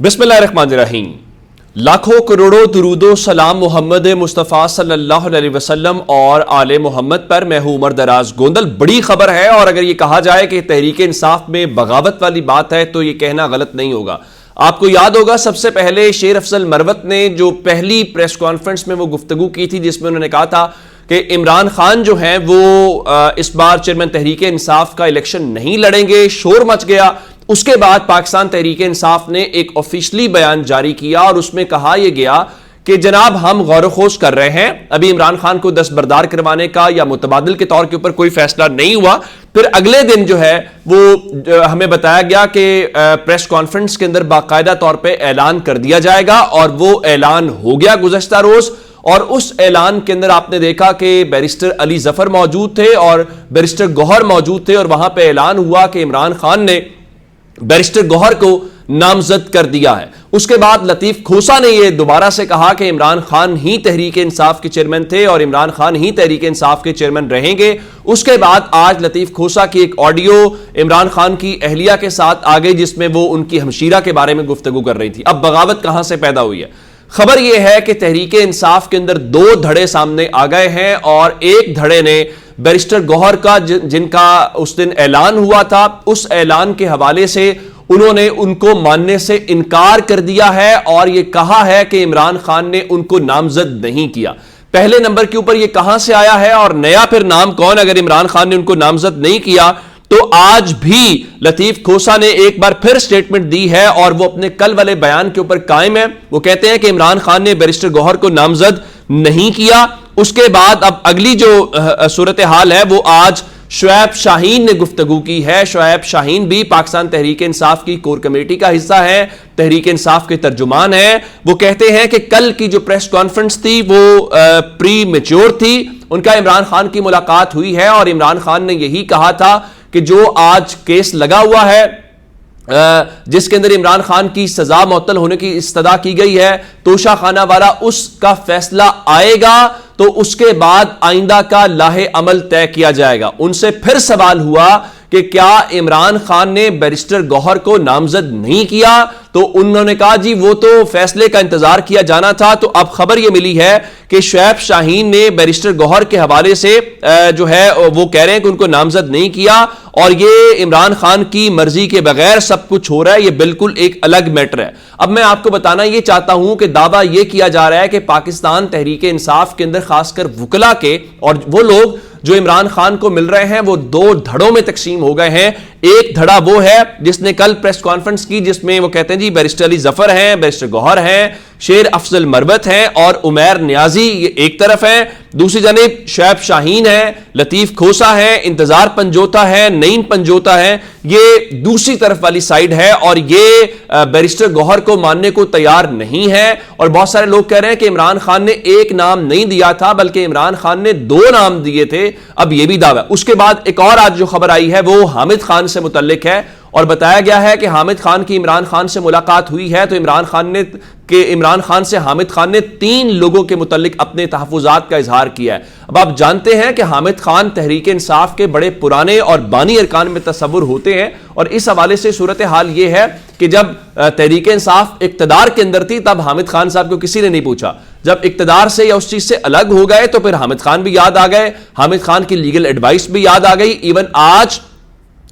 बिस्मिल्लाहिर्रहमानिर्रहीम। लाखों करोड़ों दुरूदो सलाम मोहम्मद मुस्तफ़ा सल्लल्लाहु अलैहि वसल्लम और आले मोहम्मद पर। मैं हूं उमर दराज गोंदल। बड़ी खबर है, और अगर ये कहा जाए कि तहरीक इंसाफ में बगावत वाली बात है तो ये कहना गलत नहीं होगा। आपको याद होगा सबसे पहले शेर अफजल मरवत ने जो पहली प्रेस कॉन्फ्रेंस में वो गुफ्तगू की थी, जिसमें उन्होंने कहा था कि इमरान खान जो हैं वो इस बार चेयरमैन तहरीक इंसाफ का इलेक्शन नहीं लड़ेंगे। शोर मच गया। उसके बाद पाकिस्तान तहरीक इंसाफ ने एक ऑफिशियली बयान जारी किया और उसमें कहा यह गया कि जनाब हम गौर खोज कर रहे हैं, अभी इमरान खान को दस्तबरदार करवाने का या मुतबादिल के तौर के ऊपर कोई फैसला नहीं हुआ। फिर अगले दिन जो है वो हमें बताया गया कि प्रेस कॉन्फ्रेंस के अंदर बाकायदा तौर पे ऐलान कर दिया जाएगा, और वो ऐलान हो गया गुज़श्ता रोज। और उस ऐलान के अंदर आपने देखा कि बैरिस्टर अली जफर मौजूद थे और बैरिस्टर गौहर मौजूद थे, और वहां पे ऐलान हुआ कि इमरान खान ने बैरिस्टर गौहर को नामजद कर दिया है। उसके बाद लतीफ खोसा ने यह दोबारा से कहा कि इमरान खान ही तहरीक इंसाफ के चेयरमैन थे और इमरान खान ही तहरीक इंसाफ के चेयरमैन रहेंगे। उसके बाद आज लतीफ खोसा की एक ऑडियो इमरान खान की अहलिया के साथ आ गई, जिसमें वो उनकी हमशीरा के बारे में गुफ्तगू कर रही थी। अब बगावत कहां से पैदा हुई है? खबर यह है कि तहरीक इंसाफ के अंदर दो धड़े सामने आ गए हैं, और एक धड़े ने बैरिस्टर गौहर का जिनका उस दिन ऐलान हुआ था, उस ऐलान के हवाले से उन्होंने उनको मानने से इनकार कर दिया है और यह कहा है कि इमरान खान ने उनको नामजद नहीं किया। पहले नंबर के ऊपर यह कहां से आया है और नया फिर नाम कौन? अगर इमरान खान ने उनको नामजद नहीं किया तो आज भी लतीफ खोसा ने एक बार फिर स्टेटमेंट दी है और वो अपने कल वाले बयान के ऊपर कायम है। वो कहते हैं कि इमरान खान ने बैरिस्टर गौहर को नामजद नहीं किया। उसके बाद अब अगली जो सूरत हाल है वो आज शुएब शाहीन ने गुफ्तगू की है। शुएब शाहीन भी पाकिस्तान तहरीक इंसाफ की कोर कमेटी का हिस्सा है, तहरीक इंसाफ के तर्जुमान है। वो कहते हैं कि कल की जो प्रेस कॉन्फ्रेंस थी वो प्री मैच्योर थी। उनका इमरान खान की मुलाकात हुई है और इमरान खान ने यही कहा था कि जो आज केस लगा हुआ है जिसके अंदर इमरान खान की सजा मुअत्तल होने की इस्तदा की गई है, तोशा खाना वाला, उसका फैसला आएगा तो उसके बाद आइंदा का लाहे अमल तय किया जाएगा। उनसे फिर सवाल हुआ कि क्या इमरान खान ने बैरिस्टर गौहर को नामजद नहीं किया, तो उन्होंने कहा जी वो तो फैसले का इंतजार किया जाना था। तो अब खबर यह मिली है कि शुएब शाहीन ने बैरिस्टर गौहर के हवाले से जो है वो कह रहे हैं कि उनको नामजद नहीं किया और ये इमरान खान की मर्जी के बगैर सब कुछ हो रहा है। ये बिल्कुल एक अलग मैटर है। अब मैं आपको बताना ये चाहता हूं कि दावा यह किया जा रहा है कि पाकिस्तान तहरीक इंसाफ के अंदर खासकर वकला के और वो लोग जो इमरान खान को मिल रहे हैं वो दो धड़ों में तकसीम हो गए हैं। एक धड़ा वो है जिसने कल प्रेस कॉन्फ्रेंस की, जिसमें वो कहते हैं जी बैरिस्टर अली जफर हैं, बैरिस्टर गौहर हैं, शेर अफजल मरवत हैं और उमैर नियाजी ये एक तरफ है। दूसरी जानिब शुएब शाहीन है, लतीफ खोसा है, इंतजार पंजोता है, नईम पंजोता है, ये दूसरी तरफ वाली साइड है। और ये बैरिस्टर गौहर को मानने को तैयार नहीं है। और बहुत सारे लोग कह रहे हैं कि इमरान खान ने एक नाम नहीं दिया था बल्कि इमरान खान ने दो नाम दिए थे। अब यह भी दावा। उसके बाद एक और आज जो खबर आई है वो हामिद खान से मुतल्लिक है, और बताया गया है कि हामिद खान की इमरान खान से मुलाकात हुई है। तो इमरान खान से हामिद खान ने 3 लोगों के मुतल्लिक अपने तहफ़्फ़ुज़ात का इजहार किया है। अब आप जानते हैं कि हामिद खान तहरीक इंसाफ के बड़े पुराने और बानी अरकान में तस्वुर होते हैं, और इस हवाले से सूरत हाल ये है कि जब तहरीक इंसाफ इक़्तिदार के अंदर थी तब हामिद खान साहब को किसी ने नहीं पूछा। जब इक़्तिदार से या उस चीज से अलग हो गए तो फिर हामिद खान भी याद आ गए, हामिद खान की लीगल एडवाइस भी याद आ गई। इवन आज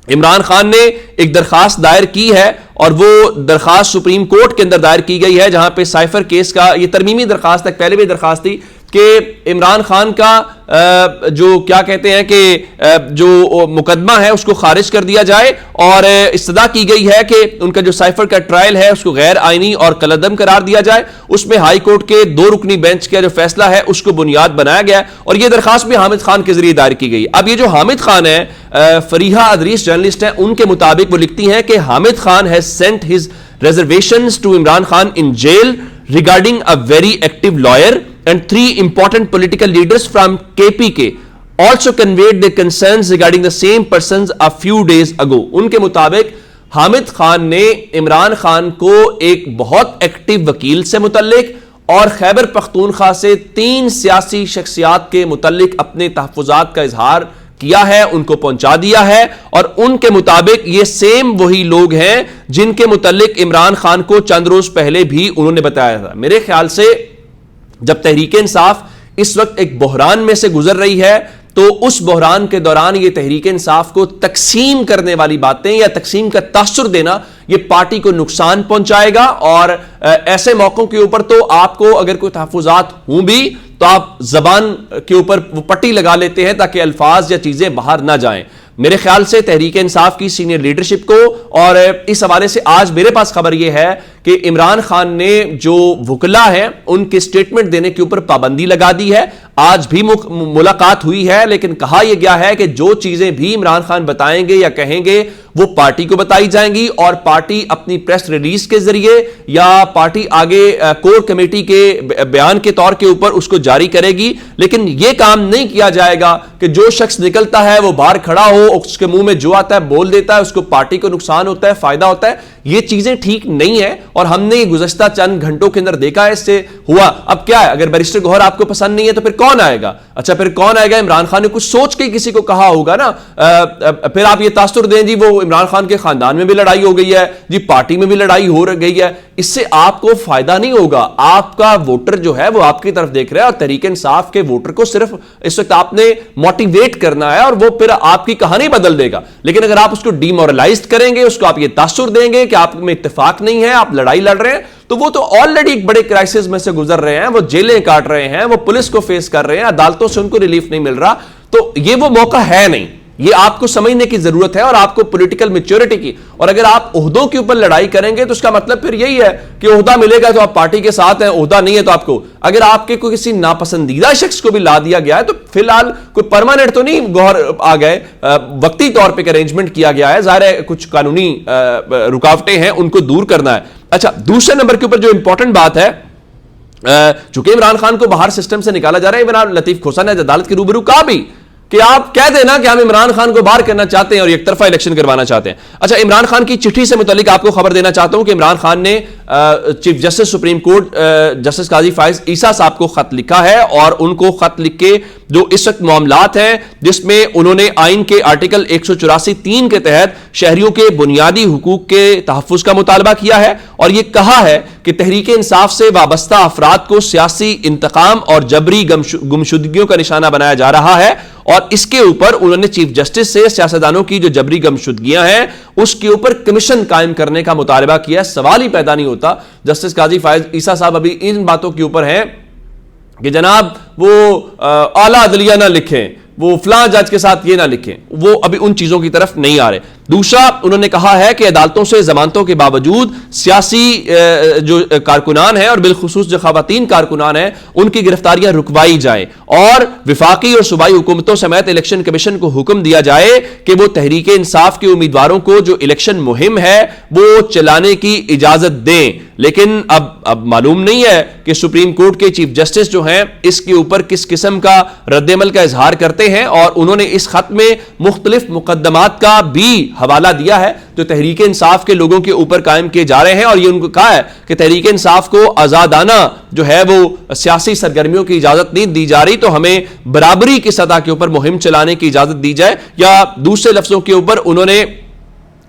इमरान खान ने एक दरखास्त दायर की है और वो दरखास्त सुप्रीम कोर्ट के अंदर दायर की गई है, जहां पे साइफर केस का ये तरमीमी दरखास्त तक पहले भी दरखास्त थी कि इमरान खान का जो क्या कहते हैं कि जो मुकदमा है उसको खारिज कर दिया जाए, और इस्तदा की गई है कि उनका जो साइफर का ट्रायल है उसको गैर आईनी और कलअदम करार दिया जाए। उसमें हाई कोर्ट के 2 रुकनी बेंच का जो फैसला है उसको बुनियाद बनाया गया, और यह दरखास्त भी हामिद खान के जरिए दायर की गई। अब ये जो हामिद खान है, फरीहा अदरीस जर्नलिस्ट है, उनके मुताबिक वो लिखती हैं कि Hamid Khan has sent his reservations to Imran Khan in jail regarding a very active lawyer, and 3 important political leaders from KPK also conveyed their concerns regarding the same persons a few days ago. उनके मुताबिक हामिद खान ने इमरान खान को एक बहुत active वकील से मुतल्लिक और खैबर पख्तूनख्वा से 3 सियासी शख्सियात के मुतल्लिक अपने तहफ़्फ़ुज़ात का इजहार کیا ہے ان کو پہنچا دیا ہے، اور ان کے مطابق یہ سیم وہی لوگ ہیں جن کے متعلق عمران خان کو چند روز پہلے بھی انہوں نے بتایا تھا۔ میرے خیال سے جب تحریک انصاف اس وقت ایک بحران میں سے گزر رہی ہے تو اس بحران کے دوران یہ تحریک انصاف کو تقسیم کرنے والی باتیں یا تقسیم کا تاثر دینا یہ پارٹی کو نقصان پہنچائے گا، اور ایسے موقعوں کے اوپر تو آپ کو اگر کوئی تحفظات ہوں بھی تو آپ زبان کے اوپر وہ پٹی لگا لیتے ہیں تاکہ الفاظ یا چیزیں باہر نہ جائیں۔ میرے خیال سے تحریک انصاف کی سینئر لیڈرشپ کو، اور اس حوالے سے آج میرے پاس خبر یہ ہے کہ عمران خان نے جو وکلا ہیں ان کے سٹیٹمنٹ دینے کے اوپر پابندی لگا دی ہے۔ آج بھی ملاقات ہوئی ہے، لیکن کہا یہ گیا ہے کہ جو چیزیں بھی عمران خان بتائیں گے یا کہیں گے وہ پارٹی کو بتائی جائیں گی، اور پارٹی اپنی پریس ریلیز کے ذریعے یا پارٹی آگے کور کمیٹی کے بیان کے طور کے اوپر اس کو جاری کرے گی۔ لیکن یہ کام نہیں کیا جائے گا کہ جو شخص نکلتا ہے وہ باہر کھڑا ہو، اس کے منہ میں جو آتا ہے بول دیتا ہے، اس کو پارٹی کو نقصان ہوتا ہے، فائدہ ہوتا ہے۔ یہ چیزیں ٹھیک نہیں ہے، اور ہم نے گزشتہ چند گھنٹوں کے اندر دیکھا ہے اس سے ہوا۔ اب کیا ہے، اگر بیرسٹر گوہر آپ کو پسند نہیں ہے تو پھر کون آئے گا؟ اچھا پھر کون آئے گا؟ عمران خان نے کچھ سوچ کے کسی کو کہا ہوگا نا، پھر آپ یہ تاثر دیں جی وہ عمران خان کے خاندان میں بھی لڑائی ہو گئی ہے جی، پارٹی میں بھی لڑائی ہو گئی ہے، اس سے آپ کو فائدہ نہیں ہوگا۔ آپ کا ووٹر جو ہے وہ آپ کی طرف دیکھ رہا ہے، اور تحریک انصاف کے ووٹر کو صرف اس وقت آپ نے موٹیویٹ کرنا ہے، اور وہ پھر آپ کی کہانی بدل دے گا۔ لیکن اگر آپ اس کو ڈی مورلائزڈ کریں گے، اس کو آپ یہ تاثر دیں گے کہ آپ میں اتفاق نہیں ہے، آپ لڑائی لڑ رہے ہیں، تو وہ تو آلریڈی ایک بڑے کرائسس میں سے گزر رہے ہیں، وہ جیلیں کاٹ رہے ہیں، وہ پولیس کو فیس کر رہے ہیں، عدالتوں سے ان کو ریلیف نہیں مل رہا، تو یہ وہ موقع ہے نہیں۔ یہ آپ کو سمجھنے کی ضرورت ہے، اور آپ کو پولیٹیکل میچورٹی کی، اور اگر آپ عہدوں کے اوپر لڑائی کریں گے تو اس کا مطلب پھر یہی ہے کہ عہدہ ملے گا تو آپ پارٹی کے ساتھ ہیں، عہدہ نہیں ہے تو آپ کو، اگر آپ کے کوئی کسی ناپسندیدہ شخص کو بھی لا دیا گیا ہے تو فی الحال کوئی پرماننٹ تو نہیں گوہر آ گئے، وقتی طور پہ ارینجمنٹ کیا گیا ہے، ظاہر ہے کچھ قانونی رکاوٹیں ہیں ان کو دور کرنا ہے۔ اچھا دوسرے نمبر کے اوپر جو امپورٹنٹ بات ہے، چونکہ عمران خان کو باہر سسٹم سے نکالا جا رہا ہے، عمران لطیف کھوسہ نے عدالت کے روبرو کہا بھی کہ آپ کہہ دینا کہ ہم عمران خان کو باہر کرنا چاہتے ہیں اور ایک طرفہ الیکشن کروانا چاہتے ہیں۔ اچھا عمران خان کی چٹھی سے متعلق آپ کو خبر دینا چاہتا ہوں کہ عمران خان نے chief justice supreme court justice قاضی فائز عیسیٰ صاحب کو خط لکھا ہے، اور ان کو خط لکھ کے جو اس وقت معاملات ہیں جس میں انہوں نے آئین کے آرٹیکل 184(3) کے تحت شہریوں کے بنیادی حقوق کے تحفظ کا مطالبہ کیا ہے، اور یہ کہا ہے کہ تحریک انصاف سے وابستہ افراد کو سیاسی انتقام اور جبری گمشدگیوں کا نشانہ بنایا جا رہا ہے، اور اس کے اوپر انہوں نے چیف جسٹس سے سیاستدانوں کی جو جبری گمشدگیاں ہیں اس کے اوپر کمیشن قائم کرنے کا مطالبہ کیا۔ سوال ہی پیدا نہیں ہوتا، جسٹس قاضی فائز عیسیٰ صاحب ابھی ان باتوں کے اوپر ہیں کہ جناب وہ اعلیٰ عدلیہ نہ لکھیں، وہ فلاں جج کے ساتھ یہ نہ لکھیں، وہ ابھی ان چیزوں کی طرف نہیں آ رہے۔ دوسرا انہوں نے کہا ہے کہ عدالتوں سے ضمانتوں کے باوجود سیاسی جو کارکنان ہیں اور بالخصوص جو خواتین کارکنان ہیں ان کی گرفتاریاں رکوائی جائیں، اور وفاقی اور صوبائی حکومتوں سمیت الیکشن کمیشن کو حکم دیا جائے کہ وہ تحریک انصاف کے امیدواروں کو جو الیکشن مہم ہے وہ چلانے کی اجازت دیں۔ لیکن اب معلوم نہیں ہے کہ سپریم کورٹ کے چیف جسٹس جو ہیں اس کے اوپر کس قسم کا رد عمل کا اظہار کرتے ہیں، اور انہوں نے اس خط میں مختلف مقدمات کا بھی حوالہ دیا ہے جو تحریک انصاف کے لوگوں کے اوپر قائم کیے جا رہے ہیں، اور یہ ان کو کہا ہے کہ تحریک انصاف کو آزادانہ جو ہے وہ سیاسی سرگرمیوں کی اجازت نہیں دی جا رہی، تو ہمیں برابری کی سطح کے اوپر مہم چلانے کی اجازت دی جائے، یا دوسرے لفظوں کے اوپر انہوں نے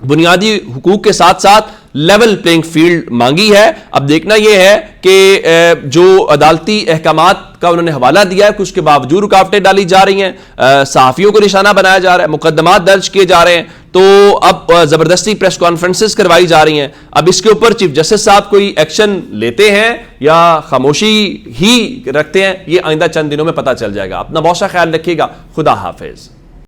بنیادی حقوق کے ساتھ ساتھ لیول پلینگ فیلڈ مانگی ہے۔ اب دیکھنا یہ ہے کہ جو عدالتی احکامات کا انہوں نے حوالہ دیا ہے اس کے باوجود رکاوٹیں ڈالی جا رہی ہیں، صحافیوں کو نشانہ بنایا جا رہا ہے، مقدمات درج کیے جا رہے ہیں، تو اب زبردستی پریس کانفرنسز کروائی جا رہی ہیں۔ اب اس کے اوپر چیف جسٹس صاحب کوئی ایکشن لیتے ہیں یا خاموشی ہی رکھتے ہیں، یہ آئندہ چند دنوں میں پتہ چل جائے گا۔ اپنا بہت سا خیال رکھیے گا، خدا حافظ۔